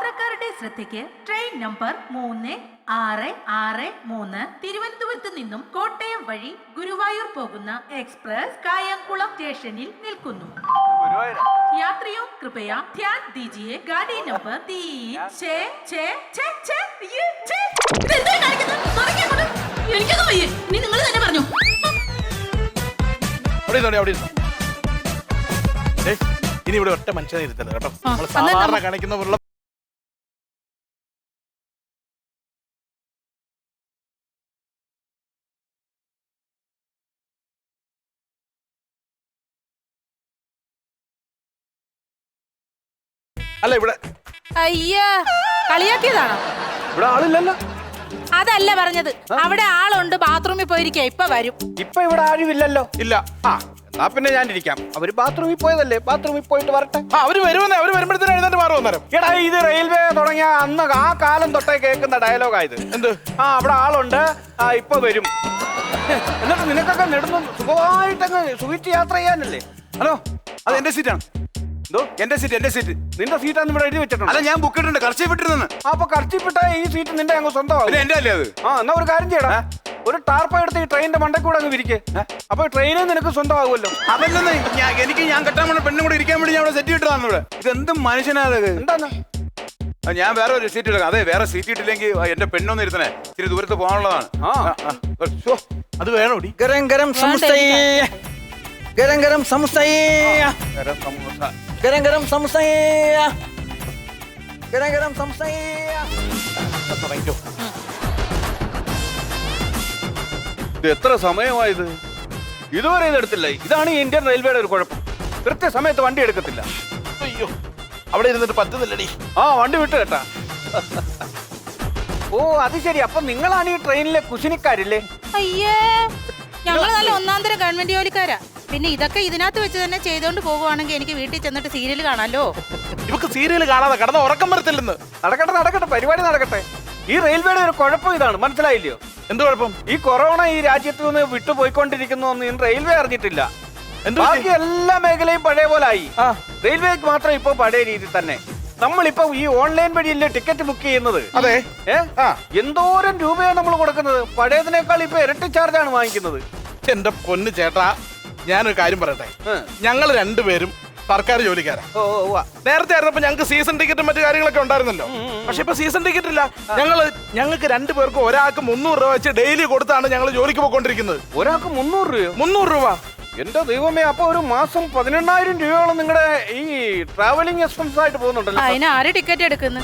യാത്രക്കാരുടെ ശ്രദ്ധയ്ക്ക് train number 3663 തിരുവനന്തപുരത്ത് നിന്നും കോട്ടയം വഴി ഗുരുവായൂർ പോകുന്ന എക്സ്പ്രസ് കായംകുളം സ്റ്റേഷനിൽ നിൽക്കുന്നു. यात्रियों कृपया ध्यान दीजिए गाड़ी नंबर 3 ഇനി ഇവിടെ ഒറ്റ മനുഷ്യനെ ഇരുത്തല്ല കേട്ടോ. നമ്മൾ സാധാരണ കാണിക്കുന്ന ഉരുള അല്ല ഇവിടെ അയ്യാ കളിയാക്കിയതാണോ? ഇവിടെ ആളില്ലല്ലോ. അതല്ല പറഞ്ഞത്, അവിടെ ആളുണ്ട്, ബാത്റൂമിൽ പോയിരിക്കുക, ഇപ്പൊ വരും. ഇപ്പൊ ഇവിടെ ആരുമില്ലല്ലോ. ഇല്ല. ആ എന്നാ പിന്നെ ഞാൻ ഇരിക്കാം. അവര് ബാത്റൂമിൽ പോയതല്ലേ, ബാത്റൂമിൽ പോയിട്ട് വരട്ടെ. അവര് വരുമെന്നേ, അവര് വരുമ്പോഴത്തേനും എഴുന്നേറ്റ് മാറും അന്നേരം. എടാ ഇത് റെയിൽവേ തുടങ്ങിയ അന്ന് ആ കാലം തൊട്ടേ കേൾക്കുന്ന ഡയലോഗായത്. എന്ത്? അവിടെ ആളുണ്ട്, ഇപ്പൊ വരും. എന്നിട്ട് നിനക്കൊക്കെ നെടുന്നു സുഖമായിട്ടങ്ങ് സുഖിച്ച് യാത്ര ചെയ്യാനല്ലേ. ഹലോ, അത് എന്റെ സീറ്റാണ്. എന്തോ എന്റെ സീറ്റ് നിന്റെ സീറ്റാന്ന് ഇവിടെ എഴുതി വെച്ചിട്ടുണ്ട്. അല്ല, ഞാൻ ബുക്ക് ഇട്ടിട്ടുണ്ട്, കർച്ചീഫ് ഇട്ടിരുന്നു. അപ്പൊ കർച്ചിപ്പിട്ട ഈ സീറ്റ് നിന്റെ അങ്ങ് സ്വന്തമാവും. എന്റെ അല്ലേ അത്? എന്നാ ഒരു കാര്യം ചെയ്യടാ, ഒരു ടാർപ്പ എടുത്ത് ഈ ട്രെയിനിന്റെ മണ്ടക്കൂടെ അങ്ങ് വിരിക്കേ. അപ്പൊ ട്രെയിനിൽ നിനക്ക് സ്വന്തമാകുമല്ലോ. അതല്ലെന്ന് ഞാൻ കെട്ടാൻ വേണ്ട പെണ്ണും കൂടെ ഇരിക്കാൻ വേണ്ടി ഞാൻ ഇവിടെ സെറ്റ് ഇട്ടതാണ്. ഇവിടെ ഇതെന്ത് മനുഷ്യനാ അതൊക്കെ? എന്താന്ന് ഞാൻ വേറെ ഒരു സീറ്റ് എടുക്കാം. അതെ, വേറെ സീറ്റ് ഇട്ടില്ലെങ്കിൽ എന്റെ പെണ്ണൊന്നും ഇരുത്തണേ, ഇത്തിരി ദൂരത്ത് പോകാനുള്ളതാണ്. അത് വേണോടി? गरम गरम समोसे, गरम गरम समोसे, गरम गरम समोसे, गरम गरम समोसे. ഇത് എത്ര സമയമായത്? ഇതുവരെ ഇതെടുത്തില്ല. ഇതാണ് ഈ ഇന്ത്യൻ റെയിൽവേയുടെ ഒരു കുഴപ്പം. കൃത്യസമയത്ത് വണ്ടി എടുക്കത്തില്ല. അയ്യോ, അവിടെ ഇരുന്നിട്ട് പറ്റുന്നില്ലടി. വണ്ടി വിട്ടു കേട്ടാ. ഓ അത് ശരി. അപ്പൊ നിങ്ങളാണ് ഈ ട്രെയിനിലെ കുശിനിക്കാരില്ലേ? അയ്യേ, ഞങ്ങള് നല്ല ഒന്നാന്തരം ഗവൺമെന്റ് ജോലിക്കാരാ. പിന്നെ ഇതൊക്കെ ഇതിനകത്ത് വെച്ച് തന്നെ ചെയ്തോണ്ട് പോകുവാണെങ്കിൽ എനിക്ക് വീട്ടിൽ ചെന്നിട്ട് സീരിയൽ കാണാലോ. ഇവക്ക് സീരിയൽ കാണാതെ കടന്ന ഉറക്കം വരത്തില്ലെന്ന്. നടക്കട്ടെ, പരിപാടി നടക്കട്ടെ. ഈ റെയിൽവേയുടെ ഒരു കുഴപ്പം ഇതാണ്, മനസ്സിലായില്ലയോ? എന്ത് കുഴപ്പം? ഈ കൊറോണ ഈ രാജ്യത്ത് നിന്ന് വിട്ടുപോയിക്കൊണ്ടിരിക്കുന്നു എന്ന് റെയിൽവേ അറിഞ്ഞിട്ടില്ല. ബാക്കി എല്ലാ മേഖലയും പഴയ പോലെ ആയി. റെയിൽവേക്ക് മാത്രം ഇപ്പൊ പഴയ രീതി തന്നെ. നമ്മളിപ്പോ ഈ ഓൺലൈൻ വഴിയല്ലേ ടിക്കറ്റ് ബുക്ക് ചെയ്യുന്നത്? അതെ. എന്തോരം രൂപയാണ് നമ്മൾ കൊടുക്കുന്നത്? പഴയതിനേക്കാൾ ഇപ്പൊ ഇരട്ടി ചാർജാണ് വാങ്ങിക്കുന്നത്. എന്റെ പൊന്ന് ചേട്ടാ, ഞാനൊരു കാര്യം പറയട്ടെ. ഞങ്ങൾ രണ്ടുപേരും സർക്കാർ ജോലിക്കാരാ. നേരത്തെ ആയിരുന്നപ്പോ ഞങ്ങൾക്ക് സീസൺ ടിക്കറ്റും മറ്റു കാര്യങ്ങളൊക്കെ ഉണ്ടായിരുന്നല്ലോ. പക്ഷെ ഇപ്പൊ സീസൺ ടിക്കറ്റ് ഇല്ല. ഞങ്ങൾക്ക് രണ്ടുപേർക്കും ഒരാൾക്ക് 300 രൂപ വെച്ച് ഡെയിലി കൊടുത്താണ് ഞങ്ങൾ ജോലിക്ക് പോയിക്കൊണ്ടിരിക്കുന്നത്. ഒരാൾക്ക് 300 രൂപ? 300 രൂപ. എന്റെ ദൈവമേ, അപ്പൊ ഒരു മാസം 18,000 രൂപയോളം നിങ്ങളുടെ ഈ ട്രാവലിംഗ് എക്സ്പെൻസ് ആയിട്ട് പോകുന്നുണ്ടല്ലോ. അതിന് ആര് ടിക്കറ്റ് എടുക്കുന്നു?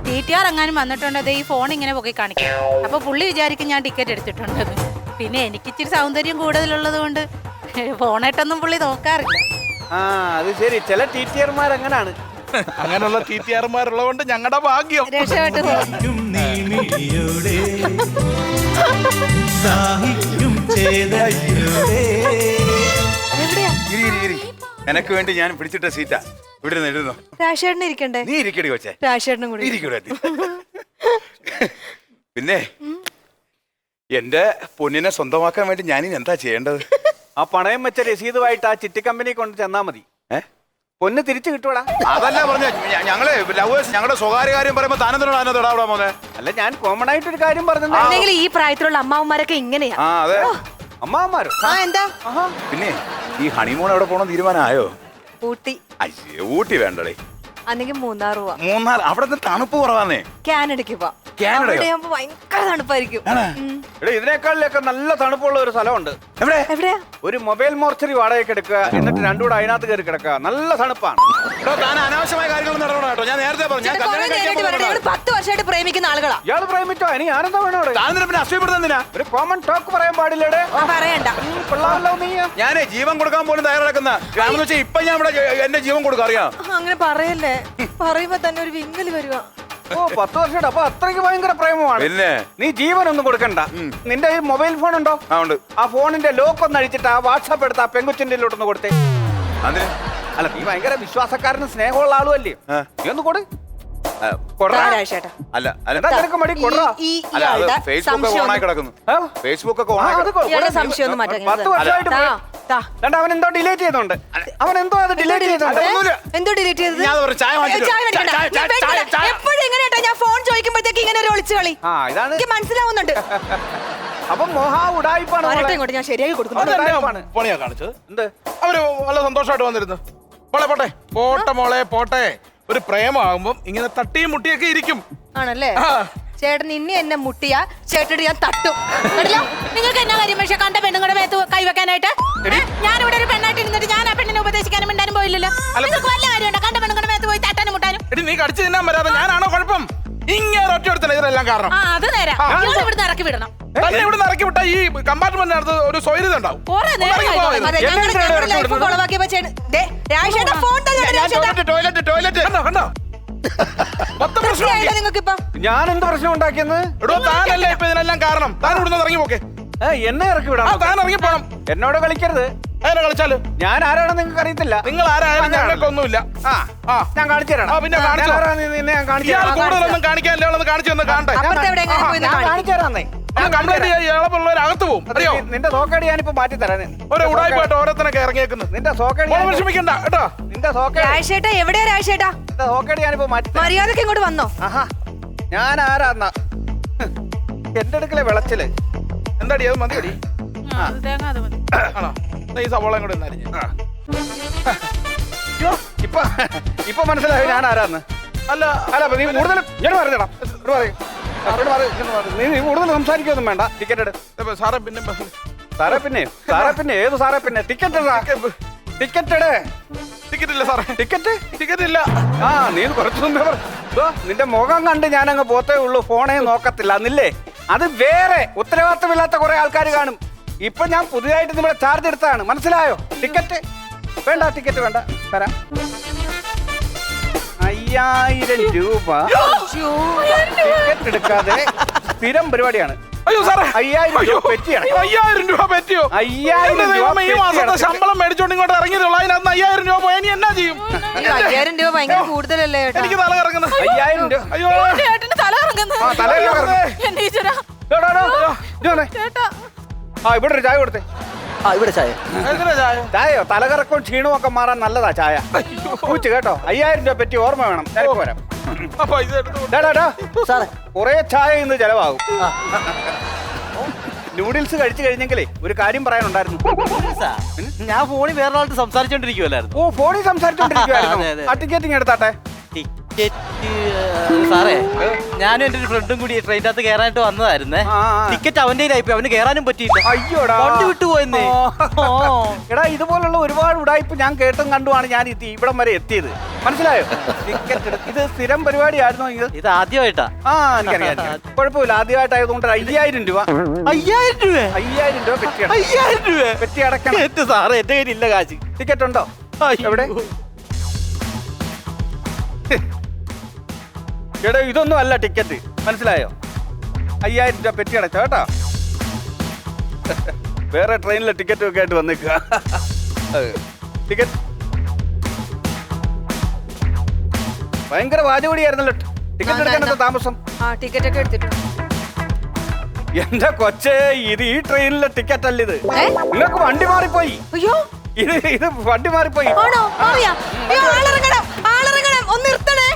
TTR എങ്ങാനും വന്നിട്ടുണ്ട്, ഈ ഫോൺ ഇങ്ങനെ പൊക്കി കാണിക്കും. അപ്പൊ പുള്ളി വിചാരിക്കും ഞാൻ ടിക്കറ്റ് എടുത്തിട്ടുണ്ടെന്ന്. പിന്നെ എനിക്ക് ഇച്ചിരി സൗന്ദര്യം കൂടുതലുള്ളത് കൊണ്ട് ഫോണായിട്ടൊന്നും പുള്ളി നോക്കാറില്ല. അത് ശരി. ചില ടീച്ചർമാർ അങ്ങനാണ്. അങ്ങനെയുള്ള ടീച്ചർമാരുള്ളതുകൊണ്ട് ഞങ്ങളുടെ ഭാഗ്യം. രക്ഷപ്പെട്ടു പോകും. എനക്ക് വേണ്ടി ഞാൻ പിടിച്ചിട്ട സീറ്റാ. ഇവിടെ ഇരുന്നോ. രാശേട്ടൻ ഇരിക്കണ്ടേ? നീ ഇരിക്കടി കൊച്ചേ. രാശേട്ടനും കൂടി ഇരിക്കൂടെ? പിന്നെ എന്റെ പൊന്നിനെ സ്വന്തമാക്കാൻ വേണ്ടി ഞാനിനി എന്താ ചെയ്യേണ്ടത്? ആ പണയം വെച്ച രസീതുമായിട്ട് ആ ചിട്ടി കമ്പനി കൊണ്ട് ചെന്നാ മതി. പൊന്ന് തിരിച്ചു കിട്ടൂടാ. അതല്ല പറഞ്ഞ ഞങ്ങള് ലവേഴ്സ്, ഞങ്ങളുടെ സ്വകാര്യ കാര്യം പറയുമ്പോ താനെന്തിനോടാ മോനെ? അല്ല, ഞാൻ കോമൺ ആയിട്ടൊരു കാര്യം പറഞ്ഞു. ഈ പ്രായത്തിലുള്ള അമ്മാവന്മാരൊക്കെ ഇങ്ങനെയാ. അതെ, അമ്മാവന്മാരോ? എന്താ? പിന്നെ ഈ ഹണിമൂൺ എവിടെ പോകണം തീരുമാനമായോ? ഊട്ടി. അയ്യേ, ഊട്ടി വേണ്ടടേ. അല്ലെങ്കിൽ മൂന്നാർ പോവാ. മൂന്നാർ അവിടെ തണുപ്പ് കുറവാന്നേ. കാനഡയ്ക്ക് പോവാം. ഭയങ്കര തണുപ്പായിരിക്കും. ഇതിനേക്കാളിലൊക്കെ നല്ല തണുപ്പുള്ള ഒരു സ്ഥലമുണ്ട്. എവിടെയാ? ഒരു മൊബൈൽ മോർച്ചറി വാടകയ്ക്ക് എടുക്കുക, എന്നിട്ട് രണ്ടുകൂടെ അതിനകത്ത് കയറി കിടക്കുക. നല്ല തണുപ്പാണ്. അനാവശ്യമായ കാര്യങ്ങളൊന്നും നടക്കണം കേട്ടോ. ഞാൻ നേരത്തെ പറഞ്ഞു 10 വർഷമായിട്ട് പ്രേമിക്കുന്ന ആളുകളാ. ഇയാൾ പ്രേമിച്ചോ? ഇനി ഞാനെന്താ വേണോ? പിന്നെ അസൂയപ്പെടുന്നതിനാ? ഒരു കോമൺ ടോക്ക് പറയാൻ പാടില്ലേ? പറയണ്ട. കൊള്ളാമല്ലോ നീ. ഞാനേ ജീവൻ കൊടുക്കാൻ പോലും തയ്യാറെടുക്കുന്ന കാരണം വെച്ചാൽ ഇപ്പൊ ഞാൻ ഇവിടെ എന്റെ ജീവൻ കൊടുക്കാം. അറിയാം? അങ്ങനെ പറയല്ലേ, പറയുമ്പോ തന്നെ ഒരു വിങ്ങല് വരുക. ഓ 10 വർഷം. അപ്പൊ അത്രയ്ക്ക് ഭയങ്കര പ്രേമമാണ്. പിന്നെ നീ ജീവനൊന്നും കൊടുക്കണ്ട. നിന്റെ ഈ മൊബൈൽ ഫോൺ ഉണ്ടോ? ഉണ്ട്. ആ ഫോണിന്റെ ലോക്ക് ഒന്ന് അടിച്ചിട്ട് ആ വാട്സാപ്പ് എടുത്ത് ആ പെങ്കുച്ചിന്റെ ഒന്ന് കൊടുത്തേ. അതിന് അല്ല, നീ ഭയങ്കര വിശ്വാസക്കാരനും സ്നേഹമുള്ള ആളും അല്ലേ? നീ ഒന്ന് കൊടു. അല്ല നിനക്ക് മടി കൊടു. ഫേസ്ബുക്ക് ഓണായി കിടക്കുന്നു. ഫേസ്ബുക്ക് ഒക്കെ ഓണായി. 10 വർഷമായിട്ട് അവൻ എന്തോ ഡിലീറ്റ് ചെയ്തോണ്ട്. അവൻ എന്തോ അത് ഡിലീറ്റ് ചെയ്തോണ്ട്. എന്തോ ഡിലീറ്റ് ചെയ്തത്? ചായ ഒളിച്ചു കളി. ആ ഇതാണ്. എനിക്ക് മനസ്സിലാവുന്നുണ്ട്. അപ്പൊ മോഹാ ഉടായിപ്പാണ് വരട്ടെ മോളെ. ഇങ്ങോട്ട്, ഞാൻ ശരിയാക്കി കൊടുക്കുന്നു. അതെന്നെ പണിയാ കാണിച്ചത്. എന്ത്? അവര് നല്ല സന്തോഷമായിട്ട് വന്നിരുന്നു. പോട്ടെ പോട്ടെ പോട്ടെ മോളെ പോട്ടെ. ഒരു പ്രേമാകുമ്പം ഇങ്ങനെ തട്ടിയും മുട്ടിയൊക്കെ ഇരിക്കും. ആണല്ലേ? ആ. ചേട്ടൻ ഇനി എന്നെ മുട്ടിയാ ചേട്ടൻ ഞാൻ തട്ടും. കേട്ടില്ലോ? നിങ്ങൾക്ക് എന്നാ കാര്യം പക്ഷെ കണ്ട പെണ്ണുങ്ങളുടെ മേത്ത് കൈവെക്കാനായിട്ട്? ഞാനിവിടെ ഒരു പെണ്ണായിട്ട് ഇരുന്നിട്ട് ഞാൻ ആ പെണ്ണിനെ ഉപദേശിക്കാനും മിണ്ടാനും പോയില്ലല്ലോ. നിങ്ങൾക്ക് വല്ല കാര്യമുണ്ടോ കണ്ട പെണ്ണുങ്ങളുടെ മേത്ത് പോയി തട്ടാനും മുട്ടാനും? എടി നീ കടിച്ചു തിന്നാൻ വരാതെ ഞാനാണോ കുഴപ്പം? ഇങ്ങനെ ഒറ്റ എടുത്തല്ലേ ഇതെല്ലാം കാരണം. ആ അത് നേരെ ഇവിടുന്ന് ഇറക്കി വിടണം. തന്നെ ഇവിടെ ഇറക്കി വിട്ടാ ഈ കമ്പാർട്ട്മെന്റിനകത്ത് ഒരു സ്വൈര്യത ഉണ്ടാവും. കുറെ നേരം അതെ, ഞങ്ങളുടെ ലൈഫ് കുളവാക്കിയപ്പോ ചേട്ടൻ ദേ, രാജേട്ടാ ഫോൺ തന്നെ രാജേട്ടാ. ടോയ്ലറ്റ് കണ്ടോ മൊത്തം പ്രശ്നമാക്കി. നിങ്ങൾക്ക് ഇപ്പൊ ഞാൻ എന്ത് പ്രശ്നം ഉണ്ടാക്കിയെന്ന്? എടോ താനല്ലേ ഇപ്പൊ ഇതിനെല്ലാം കാരണം. താൻ ഇവിടുന്ന് ഇറങ്ങി പോക്കെ. എന്നെ ഇറക്കി വിടാം. താൻ ഇറങ്ങി പോണം. എന്നോട് കളിക്കരുത്. അങ്ങനെ കളിച്ചാല് ഞാൻ ആരാണെന്ന് നിങ്ങൾക്ക് അറിയത്തില്ല. നിങ്ങൾ ആരായാലും ഞങ്ങൾക്കൊന്നുമില്ല. ഞാൻ കാണിച്ചു തരണം. പിന്നെ കാണിച്ചു. നിന്നെ ഞാൻ കാണിച്ചു ഇയാൾ തരാം. കൂടുതലൊന്നും കാണിക്കാനില്ല. അവളൊന്ന് കാണിച്ചു തന്നെ കാണട്ടെ. അപ്പുറത്ത് എവിടെ എങ്ങനെ പോയി ഞാൻ കാണിച്ചു തരാന്നേ. കംപ്ലൈന്റ് ചെയ്യാൻ ഇയാളെ പിള്ളേർ അകത്ത് പോകും. അറിയോ? നിന്റെ സോക്കേട് ഞാനിപ്പോ മാറ്റി തരാം. ഓരോ ഉടായ്പായിട്ട് ഓരോരുത്തരൊക്കെ ഇറങ്ങിയേക്കുന്നത്. നിന്റെ സോക്കേട് വിഷമിക്കണ്ട കേട്ടോ. നിന്റെ സോക്കേട് രാജേട്ടാ എവിടെയാ രാജേട്ടാ? നിന്റെ സോക്കേട് ഞാനിപ്പോ മാറ്റി തരാം. മര്യാദക്ക് ഇങ്ങോട്ട് വന്നോ. ആഹാ ഞാൻ ആരാന്ന എന്റെ അടുക്കലെ വിളച്ചില് എന്താടി അത് മതിയടി? തേങ്ങ അത് മതി. ആണോ? എന്നാ ഈ സവോളയും കൂടെ എന്നായിരിക്കും. ഇപ്പൊ ഇപ്പൊ മനസ്സിലായോ ഞാൻ ആരാന്ന്? അല്ല അല്ല നീ കൂടുതലും ഞാൻ പറഞ്ഞടാ നീ കൂടുതൽ സംസാരിക്കൊന്നും വേണ്ട. ടിക്കറ്റ് എടു. സാറേ പിന്നെ സാറേ ഏത് സാറേ പിന്നെ ടിക്കറ്റ് ടിക്കറ്റ് ഇടേ. ടിക്കറ്റ് ഇല്ല സാറേ. ടിക്കറ്റ് ഇല്ല. ആ നീ കുറച്ചു മുമ്പേ നിന്റെ മുഖം കണ്ട് ഞാൻ അങ്ങ് പോത്തേ ഉള്ളൂ. ഫോണേ നോക്കത്തില്ല എന്നില്ലേ? അത് വേറെ ഉത്തരവാദിത്തമില്ലാത്ത കുറെ ആൾക്കാർ കാണും. ഇപ്പൊ ഞാൻ പുതിയതായിട്ട് നിങ്ങളുടെ ചാർജ് എടുത്താണ്. മനസ്സിലായോ? ടിക്കറ്റ് വേണ്ട. ടിക്കറ്റ് വേണ്ട. തരാം 5000 രൂപ ടിക്കറ്റ് എടുക്കാതെ സ്ഥിരം പരിപാടിയാണ്. അയ്യോ സാറേ 5000 രൂപ പെറ്റിയാണ്. 5000 രൂപ പറ്റിയോ? 5000 രൂപ ഈ മാസത്തെ ശമ്പളം മേടിച്ചോണ്ട് ഇങ്ങോട്ട് ഇറങ്ങിയതുള്ളൂ. അതിനകത്ത് 5000 രൂപ പോയാൽ ഇനി എന്നാ ചെയ്യും? 5000 രൂപ ഭയങ്കര കൂടുതലല്ലേ ചേട്ടാ? എനിക്ക് തല കറങ്ങുന്നത്. 5000 രൂപ. അയ്യോ ചേട്ടന് തല ഇറങ്ങുന്നു. എന്റെ ഈശ്വരാ. ചേട്ടാ ഇവിടെ ഒരു ചായ കൊടുത്തേ. ഇവിടെ ചായ. എങ്ങനെ ചായ? ചായയോ? തലകറക്കവും ക്ഷീണവും ഒക്കെ മാറാൻ നല്ലതാ ചായ. പൂച്ച് കേട്ടോ. 5000 രൂപ പറ്റി ഓർമ്മ വേണം. ഞാനിപ്പോ വരാം. അപ്പൊ ഇത് എടുത്ത് സാറേ കുറെ ചായ ഇന്ന് ചെലവാകും. നൂഡിൽസ് കഴിച്ചു കഴിഞ്ഞെങ്കിലേ ഒരു കാര്യം പറയാനുണ്ടായിരുന്നു. ഞാൻ ഫോണിൽ വേറൊരാളായിട്ട് സംസാരിച്ചോണ്ടിരിക്കുവല്ലായിരുന്നു. ഓ ഫോണിൽ സംസാരിച്ചോണ്ടിരിക്കുവായിരുന്നു. അതെ. ആ ടിക്കറ്റിങ് എടുത്താട്ടെ. ടിക്കറ്റ് സാറേ ഞാനും എന്റെ ഒരു ഫ്രണ്ടും കൂടി ട്രെയിനകത്ത് കയറാനായിട്ട് വന്നതായിരുന്നേ. ടിക്കറ്റ് അവന്റെ കയ്യിലായിപ്പോയി. അവന് കയറാനും പറ്റിയില്ല. അയ്യോടാ കൊണ്ട് വിട്ടുപോയെന്നേ. എടാ ഇതുപോലുള്ള ഒരുപാട് ഉടായ്പ ഞാൻ കേട്ടും കണ്ടുമാണ് ഞാൻ ഇവിടം വരെ എത്തിയത്. മനസ്സിലായോ? ടിക്കറ്റ് ഇത് സ്ഥിരം പരിപാടിയായിരുന്നു. ഇത് ആദ്യമായിട്ടാ. എനിക്കറിയാം. കുഴപ്പമില്ല. ആദ്യമായിട്ടായതുകൊണ്ട് 5000 രൂപ. 5000 രൂപ 5000 രൂപ പെറ്റി 5000 രൂപ പെറ്റി അടക്കണം. എന്റെ സാറേ എന്റെ കയ്യിൽ ഇല്ല കാശ്. ടിക്കറ്റ് ഉണ്ടോ? എവിടെ? എടാ ഇതൊന്നും അല്ല ടിക്കറ്റ്. മനസ്സിലായോ? 5000 രൂപ പെറ്റി അടച്ചോ കേട്ടോ. വേറെ ട്രെയിനിലെ ടിക്കറ്റ് ഒക്കെ ആയിട്ട് വന്നേക്കുക. ടിക്കറ്റ് ഭയങ്കര വാചകടിയായിരുന്നല്ലോ. ടിക്കറ്റ് എടുക്കാനൊക്കെ താമസം. ടിക്കറ്റ് ഒക്കെ എടുത്തിട്ടുണ്ട്. എന്റെ കൊച്ചേ ഇത് ഈ ട്രെയിനിലെ ടിക്കറ്റ് അല്ല ഇത്. നിങ്ങൾക്ക് വണ്ടി മാറിപ്പോയി. അയ്യോ ഇത് വണ്ടി മാറിപ്പോയി. ആണോ? മാറിയാ? അയ്യോ ആളിറങ്ങണം. ഒന്ന് നിർത്തണേ.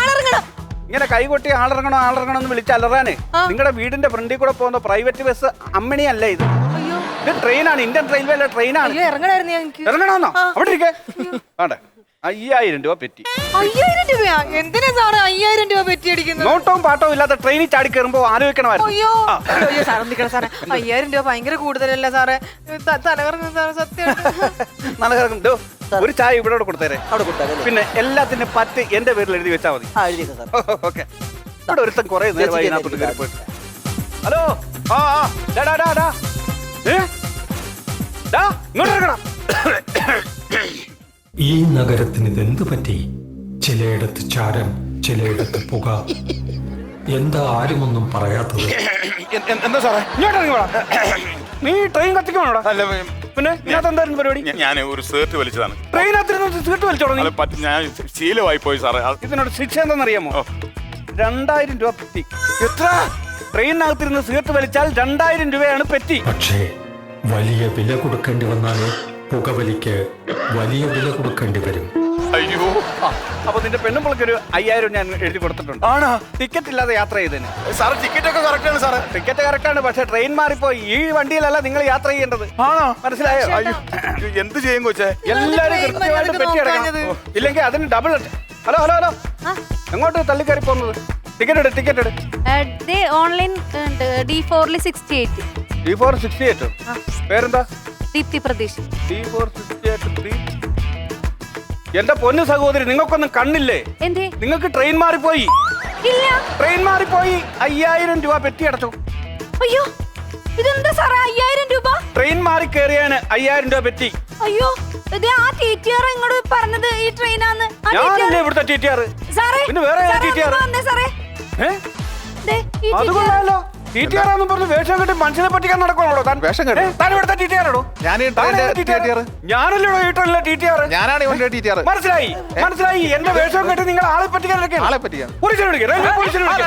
ആളിറങ്ങണം. ഇങ്ങനെ കൈകൊട്ടി ആളിറങ്ങണം എന്ന് വിളിച്ചലറാനേ നിങ്ങളുടെ വീടിന്റെ ഫ്രണ്ടിൽ കൂടെ പോകുന്ന പ്രൈവറ്റ് ബസ് അമ്മിണിയല്ല ഇത്. അയ്യോ ഇത് ട്രെയിനാണ്. ഇന്ത്യൻ റെയിൽവേയിലെ ട്രെയിനാണ്. അയ്യോ ഇറങ്ങണായിരുന്നു എനിക്ക്. ഇറങ്ങണമെന്നോ? അവിടെ ഇരിക്കേ. വേണ്ടേ 5000 രൂപ പെറ്റി. 5000 രൂപയാ? എന്തിനാ സാറേ 5000 രൂപ പെറ്റി അടിക്കുന്നത്? നോട്ടവും പാട്ടവും ഇല്ലാത്ത ട്രെയിനിൽ ചാടി കയറുമ്പോ ആലോചിക്കണമായിരുന്നു. അയ്യോ സാറേ നിൽക്കണം സാറേ. 5000 രൂപ ഭയങ്കര കൂടുതലല്ല സാറേ? തലകറങ്ങും സാറേ സത്യം. നടക്കും. ഒരു ചായ ഇവിടെ കൊടുത്തേരെ. അവിടെ കൊടുത്താൽ പിന്നെ എല്ലാത്തിന്റെ പറ്റ് എന്റെ പേരിൽ എഴുതി വെച്ചാൽ മതി. എഴുതിയേക്കാം സാർ. ഓക്കെ. ഇവിടെ ഒരുത്തൻ കുറെ നേരമായി ഇതിനകത്തോട്ട് കയറി പോയിട്ട്. ഹലോ ഇങ്ങോട്ട് ഇറങ്ങണം. ഈ നഗരത്തിന് ഇതെന്തു പറ്റി? ചിലയിടത്ത് ചാരൻ, ചിലയിടത്ത് പുക. എന്താ ആരുമൊന്നും പറയാത്തത്? എന്താ സാറേ? ഇങ്ങോട്ട് ഇറങ്ങി. നീ ട്രെയിൻ കത്തിക്കണോടാ? അല്ല പിന്നെ ഇതിനകത്ത് എന്തായിരുന്നു പരിപാടി? ഞാൻ ഒരു സീറ്റ് വലിച്ചതാണ്. ട്രെയിനകത്തിരുന്ന് സീറ്റ് വലിച്ചോളൂ. ഞാൻ ശീലമായി പോയി സാറേ. ഇതിനോട് ശിക്ഷ എന്താണെന്നറിയാമോ? 2000 രൂപ പെറ്റി. എത്ര? ട്രെയിനകത്തിരുന്ന് സീറ്റ് വലിച്ചാൽ 2000 രൂപയാണ് പെറ്റി. പക്ഷേ വലിയ വില കൊടുക്കേണ്ടി വന്നാലേ പുകവലിക്ക് വലിയ വില കൊടുക്കേണ്ടി വരും. അയ്യോ അപ്പൊ നിന്റെ പെണ്ണുമ്പൾക്ക് ഒരു 5000 ഞാൻ എഴുതി കൊടുത്തിട്ടുണ്ട്. ആണോ? ടിക്കറ്റ് ഇല്ലാതെ യാത്ര ചെയ്തതിന്. സാറ് ടിക്കറ്റ് ഒക്കെ കറക്റ്റ് ആണ് സാറേ. ടിക്കറ്റ് കറക്റ്റ് ആണ്, പക്ഷെ ട്രെയിൻ മാറിപ്പോയി. ഈ വണ്ടിയിലല്ല നിങ്ങൾ യാത്ര ചെയ്യേണ്ടത്. ആണോ? മനസ്സിലായോ? അയ്യോ എന്ത് ചെയ്യും കൊച്ചേ? എല്ലാരും കൃത്യമായിട്ട് പെറ്റിയെടുക്കണം. ഇല്ലെങ്കിൽ അതിന് ഡബിൾ. ഹലോ ഹലോ ഹലോ, എങ്ങോട്ട് തള്ളിക്കറി പോകുന്നത്? ടിക്കറ്റ് എടു, ടിക്കറ്റ് എടു. Online D4 68 D468. പേരെന്താ? ദീപ്തി പ്രതീഷ്. D468. എന്റെ പൊന്നു സഹോദരി, നിങ്ങൾക്കൊന്നും കണ്ണില്ലേ? എന്തേ? നിങ്ങൾക്ക് ട്രെയിൻ മാറിപ്പോയി. ഇല്ല. ട്രെയിൻ മാറിപ്പോയി. 5000 രൂപ പെറ്റി അടച്ചു. അയ്യോ, ഇതെന്താ സാറേ 5000 രൂപ? ട്രെയിൻ മാറി കയറിയാണ് 5000 രൂപ പെറ്റി. അയ്യോ, ഇത് ആ TTR ഇങ്ങോട്ട് പറഞ്ഞത് ഈ ട്രെയിനാന്ന്. ഞാനല്ലേ ഇവിടുത്തെ TTR. സാറേ, പിന്നെ വേറെ സാറേ, TTR. ഒന്ന് വന്നേ സാറേ. ദേ, ഈ അത് TTR. കൊള്ളാലോ. TTR ആണെന്ന് പറഞ്ഞ് വേഷം കെട്ടി മനുഷ്യനെ പറ്റിക്കാൻ നടക്കുവാണോ താൻ? വേഷം കെട്ടി? താൻ ഇവിടുത്തെ TTR ആണോ? ഞാനല്ലോ ഈ ട്രെയിനിലെ TTR. ഞാനാണ് ഇവന്റെ ടീച്ചർ. മനസ്സിലായി, മനസ്സിലായി. എന്റെ വേഷം കെട്ടി നിങ്ങൾ ആളെ പറ്റിക്കാൻ നടക്കുകയാണ്. ആളെ പറ്റിക്കാൻ പോലീസിനെ വിളിക്ക്, റെയിൽവേ പോലീസിനെ വിളിക്ക്.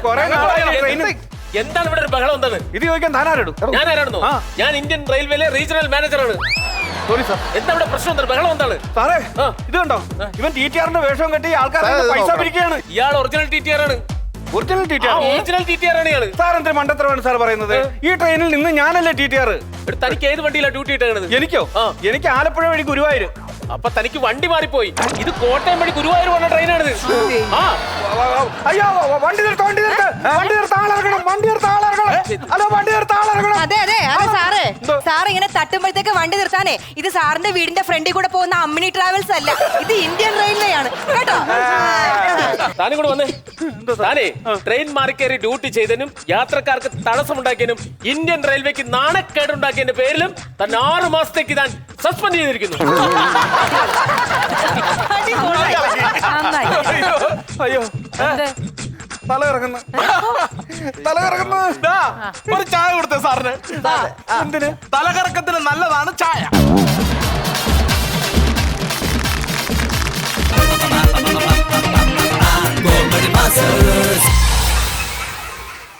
കുറേ നാളായി ട്രെയിനിൽ. എന്താണ് ഇവിടെ ഒരു ബഹളം? എന്താണ് ഇത് ചോദിക്കാൻ താനാരെടും? ഞാൻ ആരാണെന്നോ? ഞാൻ ഇന്ത്യൻ റെയിൽവേയിലെ റീജിയണൽ മാനേജറാണ്. Sorry sir. എന്താ ഇവിടെ പ്രശ്നം? എന്താണ് ബഹളം? എന്താണ് സാറേ, ഇത് കണ്ടോ? ഇവൻ TTRന്റെ വേഷം കെട്ടി ആൾക്കാരെ പൈസ പിരിക്കുകയാണ്. ഇയാൾ ഒറിജിനൽ TTR ആണ്. Original TTR? ഒറിജിനൽ TTR ആണ് ഇയാള്. സാർ എന്തൊരു മണ്ടത്തരമാണ് സാർ പറയുന്നത്? ഈ ട്രെയിനിൽ നിന്ന് ഞാനല്ലേ TTR. തനിക്ക് ഏത് വണ്ടിയിലാണ് ഡ്യൂട്ടി ഇട്ടേണത്? എനിക്കോ? എനിക്ക് ആലപ്പുഴ വഴി ഗുരുവായൂർ. അപ്പൊ തനിക്ക് വണ്ടി മാറിപ്പോയി. ഇത് കോട്ടയം വഴി ഗുരുവായൂർ പോകുന്ന ട്രെയിനാണിത്. അയ്യോ, വണ്ടി നിർത്ത, വണ്ടി നിർത്ത, വണ്ടി നിർത്ത, ആളിറങ്ങണം, വണ്ടി നിർത്ത, ആളിറങ്ങണം. ഹലോ, വണ്ടി നിർത്ത, ആളിറങ്ങണം. അതെ അതെ അതെ സാറേ, സാർ ഇങ്ങനെ തട്ടുമ്പോഴത്തേക്ക് വണ്ടി നിർത്താനേ, ഇത് സാറിന്റെ വീടിന്റെ ഫ്രണ്ടിൽ കൂടെ പോകുന്ന അമ്മിണി ട്രാവൽസ് അല്ല, ഇത് ഇന്ത്യൻ റെയിൽവേയാണ് കേട്ടോ. താനും കൂടെ വന്നേ. താനേ ട്രെയിൻ മാറിക്കേറി ഡ്യൂട്ടി ചെയ്തതിനും യാത്രക്കാർക്ക് തടസ്സമുണ്ടാക്കിയതിനും ഇന്ത്യൻ റെയിൽവേക്ക് നാണക്കേടുണ്ടാക്കിയതിന്റെ പേരിലും തന്നെ 6 മാസത്തേക്ക് താൻ സസ്പെൻഡ് ചെയ്തിരിക്കുന്നു. അയ്യോ, തല ഇറങ്ങുന്നു, തല ഇറങ്ങുന്നു. ഒരു ചായ കൊടുത്തേ സാറിന്. എന്തിന്? തലകറക്കത്തിന് നല്ലതാണ് ചായ.